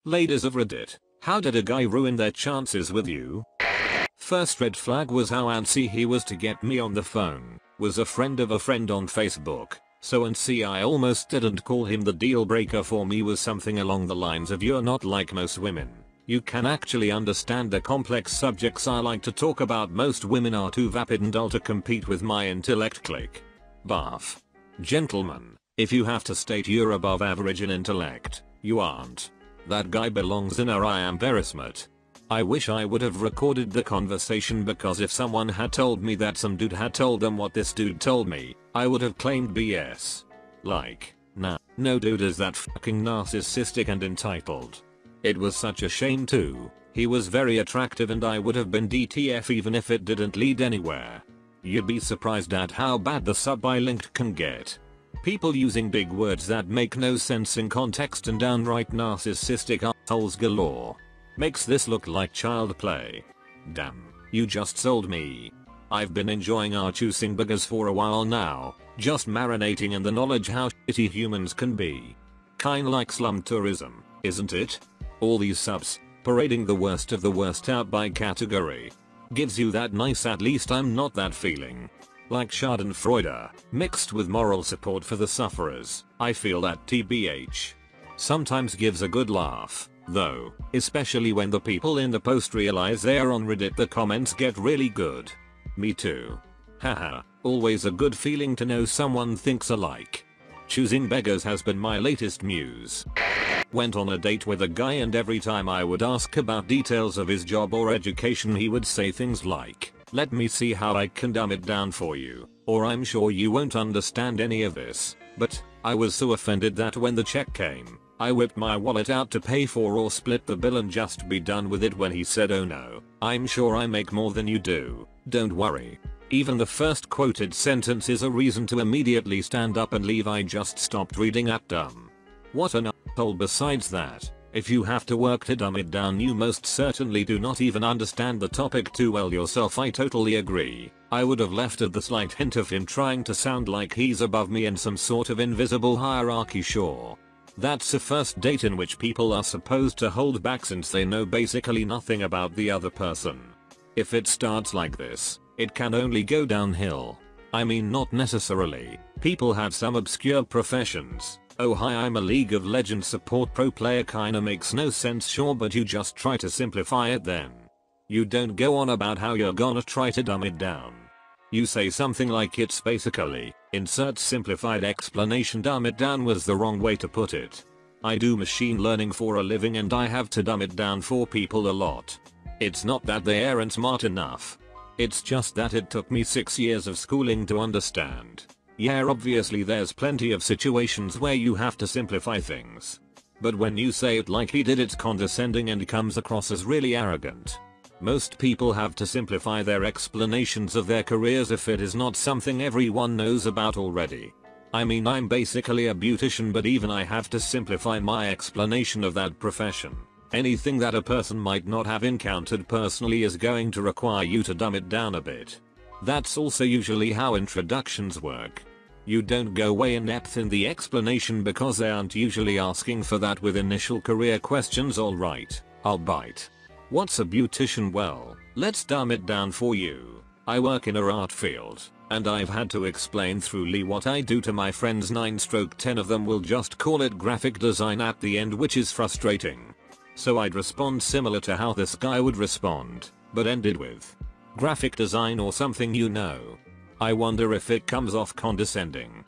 Ladies of Reddit, how did a guy ruin their chances with you? First red flag was how antsy he was to get me on the phone. Was a friend of a friend on Facebook. So antsy I almost didn't call him. The deal breaker for me was something along the lines of, you're not like most women. You can actually understand the complex subjects I like to talk about. Most women are too vapid and dull to compete with my intellect. Click. Barf. Gentlemen, if you have to state you're above average in intellect, you aren't. That guy belongs in a I am embarrassment. I wish I would have recorded the conversation, because if someone had told me that some dude had told them what this dude told me, I would have claimed BS. Like, nah, no dude is that fucking narcissistic and entitled. It was such a shame too. He was very attractive and I would have been DTF even if it didn't lead anywhere. You'd be surprised at how bad the sub I linked can get. People using big words that make no sense in context and downright narcissistic assholes galore. Makes this look like child play. Damn, you just sold me. I've been enjoying our choosing buggers for a while now, just marinating in the knowledge how shitty humans can be. Kinda like slum tourism, isn't it? All these subs, parading the worst of the worst out by category. Gives you that nice at least I'm not that feeling. Like schadenfreude, mixed with moral support for the sufferers. I feel that TBH. Sometimes gives a good laugh, though, especially when the people in the post realize they're on Reddit. The comments get really good. Me too. Haha, always a good feeling to know someone thinks alike. Choosing beggars has been my latest muse. Went on a date with a guy and every time I would ask about details of his job or education he would say things like, "Let me see how I can dumb it down for you," or "I'm sure you won't understand any of this." But I was so offended that when the check came, I whipped my wallet out to pay for or split the bill and just be done with it when he said, "Oh no, I'm sure I make more than you do, don't worry." Even the first quoted sentence is a reason to immediately stand up and leave. I just stopped reading at dumb. What an asshole. Besides that, if you have to work to dumb it down, you most certainly do not even understand the topic too well yourself. I totally agree. I would have left at the slight hint of him trying to sound like he's above me in some sort of invisible hierarchy. Sure. That's a first date in which people are supposed to hold back since they know basically nothing about the other person. If it starts like this, it can only go downhill. I mean, not necessarily. People have some obscure professions. Oh hi, I'm a League of Legends support pro player. Kinda makes no sense, sure, but you just try to simplify it then. You don't go on about how you're gonna try to dumb it down. You say something like, "It's basically," insert simplified explanation. Dumb it down was the wrong way to put it. I do machine learning for a living and I have to dumb it down for people a lot. It's not that they aren't smart enough. It's just that it took me 6 years of schooling to understand. Yeah, obviously there's plenty of situations where you have to simplify things. But when you say it like he did, it's condescending and comes across as really arrogant. Most people have to simplify their explanations of their careers if it is not something everyone knows about already. I mean, I'm basically a beautician, but even I have to simplify my explanation of that profession. Anything that a person might not have encountered personally is going to require you to dumb it down a bit. That's also usually how introductions work. You don't go way in depth in the explanation because they aren't usually asking for that with initial career questions. Alright, I'll bite. What's a beautician? Well, let's dumb it down for you. I work in a art field, and I've had to explain thoroughly what I do to my friends. 9/10 of them will just call it graphic design at the end, which is frustrating. So I'd respond similar to how this guy would respond, but ended with graphic design or something, you know. I wonder if it comes off condescending.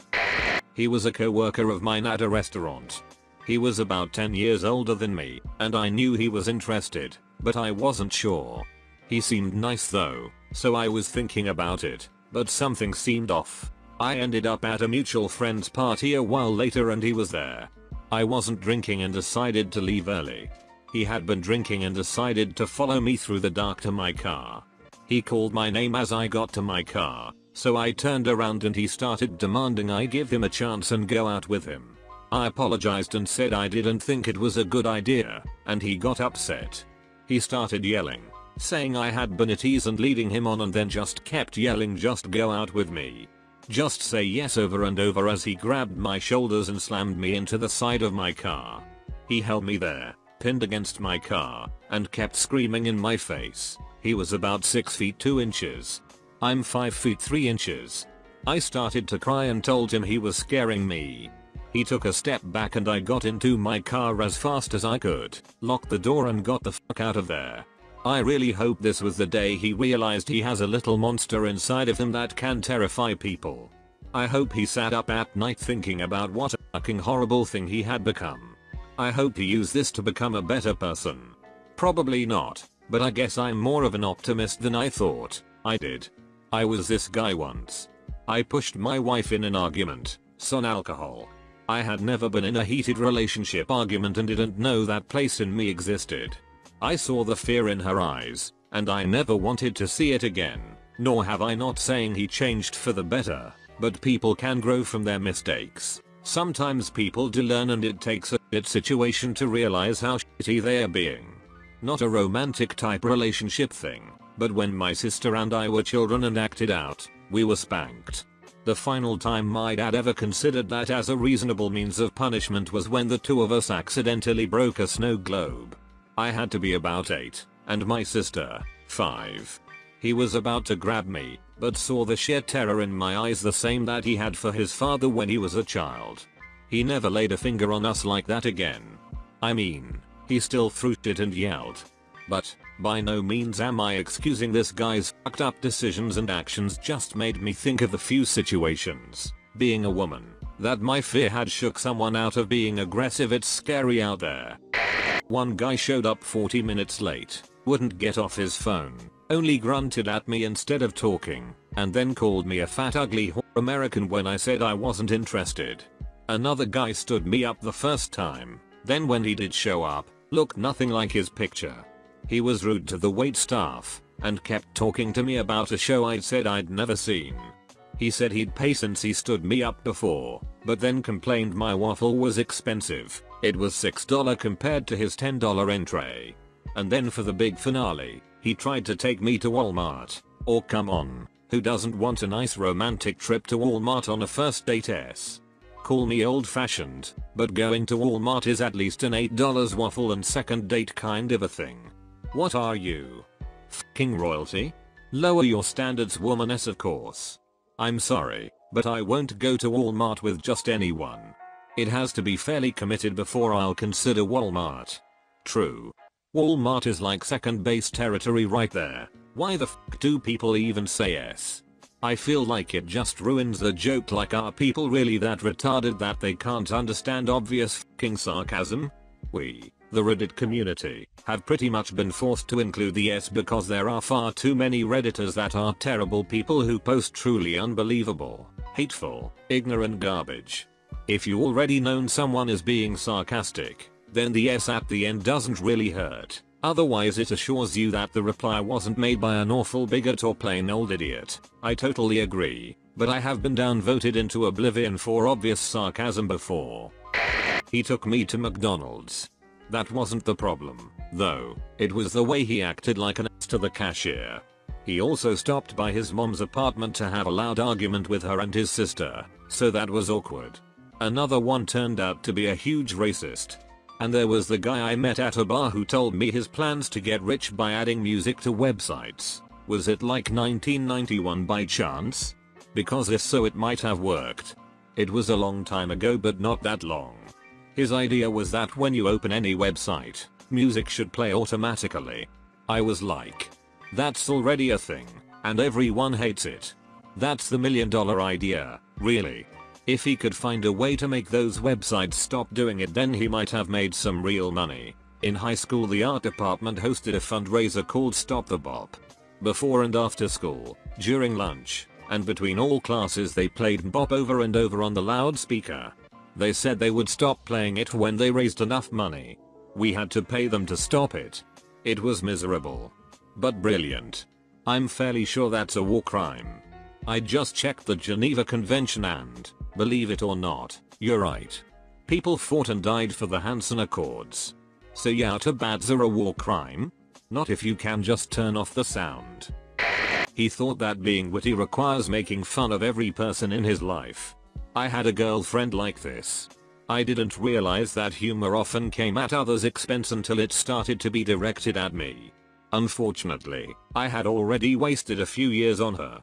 He was a co-worker of mine at a restaurant. He was about 10 years older than me, and I knew he was interested, but I wasn't sure. He seemed nice though, so I was thinking about it, but something seemed off. I ended up at a mutual friend's party a while later and he was there. I wasn't drinking and decided to leave early. He had been drinking and decided to follow me through the dark to my car. He called my name as I got to my car, so I turned around and he started demanding I give him a chance and go out with him. I apologized and said I didn't think it was a good idea, and he got upset. He started yelling, saying I had been at ease and leading him on, and then just kept yelling, "Just go out with me. Just say yes," over and over as he grabbed my shoulders and slammed me into the side of my car. He held me there, pinned against my car, and kept screaming in my face. He was about 6 feet 2 inches. I'm 5 feet 3 inches. I started to cry and told him he was scaring me. He took a step back and I got into my car as fast as I could, locked the door and got the fuck out of there. I really hope this was the day he realized he has a little monster inside of him that can terrify people. I hope he sat up at night thinking about what a fucking horrible thing he had become. I hope he used this to become a better person. Probably not, but I guess I'm more of an optimist than I thought I did. I was this guy once. I pushed my wife in an argument, on alcohol. I had never been in a heated relationship argument and didn't know that place in me existed. I saw the fear in her eyes, and I never wanted to see it again, nor have I. Not saying he changed for the better, but people can grow from their mistakes. Sometimes people do learn and it takes a shit situation to realize how shitty they are being. Not a romantic type relationship thing, but when my sister and I were children and acted out, we were spanked. The final time my dad ever considered that as a reasonable means of punishment was when the two of us accidentally broke a snow globe. I had to be about 8, and my sister, 5. He was about to grab me, but saw the sheer terror in my eyes, the same that he had for his father when he was a child. He never laid a finger on us like that again. I mean, he still threw shit and yelled. But, by no means am I excusing this guy's fucked up decisions and actions. Just made me think of a few situations, being a woman, that my fear had shook someone out of being aggressive. It's scary out there. One guy showed up 40 minutes late, wouldn't get off his phone, only grunted at me instead of talking, and then called me a fat ugly whore American when I said I wasn't interested. Another guy stood me up the first time, then when he did show up, looked nothing like his picture. He was rude to the wait staff, and kept talking to me about a show I'd said I'd never seen. He said he'd pay since he stood me up before, but then complained my waffle was expensive. It was $6 compared to his $10 entree. And then for the big finale, he tried to take me to Walmart. Or come on, who doesn't want a nice romantic trip to Walmart on a first date? Call me old fashioned, but going to Walmart is at least an $8 waffle and second date kind of a thing. What are you? Fucking royalty? Lower your standards, womaness, of course. I'm sorry, but I won't go to Walmart with just anyone. It has to be fairly committed before I'll consider Walmart. True. Walmart is like second base territory right there. Why the fuck do people even say yes? I feel like it just ruins the joke. Like, are people really that retarded that they can't understand obvious fucking sarcasm? We, the Reddit community, have pretty much been forced to include the S because there are far too many Redditors that are terrible people who post truly unbelievable, hateful, ignorant garbage. If you already known someone is being sarcastic, then the S at the end doesn't really hurt. Otherwise it assures you that the reply wasn't made by an awful bigot or plain old idiot. I totally agree, but I have been downvoted into oblivion for obvious sarcasm before. He took me to McDonald's. That wasn't the problem, though. It was the way he acted like an ass to the cashier. He also stopped by his mom's apartment to have a loud argument with her and his sister, so that was awkward. Another one turned out to be a huge racist. And there was the guy I met at a bar who told me his plans to get rich by adding music to websites. Was it like 1991 by chance? Because if so, it might have worked. It was a long time ago, but not that long. His idea was that when you open any website, music should play automatically. I was like, that's already a thing, and everyone hates it. That's the $1 million idea, really. If he could find a way to make those websites stop doing it, then he might have made some real money. In high school, the art department hosted a fundraiser called Stop the Bop. Before and after school, during lunch, and between all classes they played bop over and over on the loudspeaker. They said they would stop playing it when they raised enough money. We had to pay them to stop it. It was miserable, but brilliant. I'm fairly sure that's a war crime. I just checked the Geneva Convention and, believe it or not, you're right. People fought and died for the Hansen Accords. So yeah, too bad's a war crime? Not if you can just turn off the sound. He thought that being witty requires making fun of every person in his life. I had a girlfriend like this. I didn't realize that humor often came at others' expense until it started to be directed at me. Unfortunately, I had already wasted a few years on her.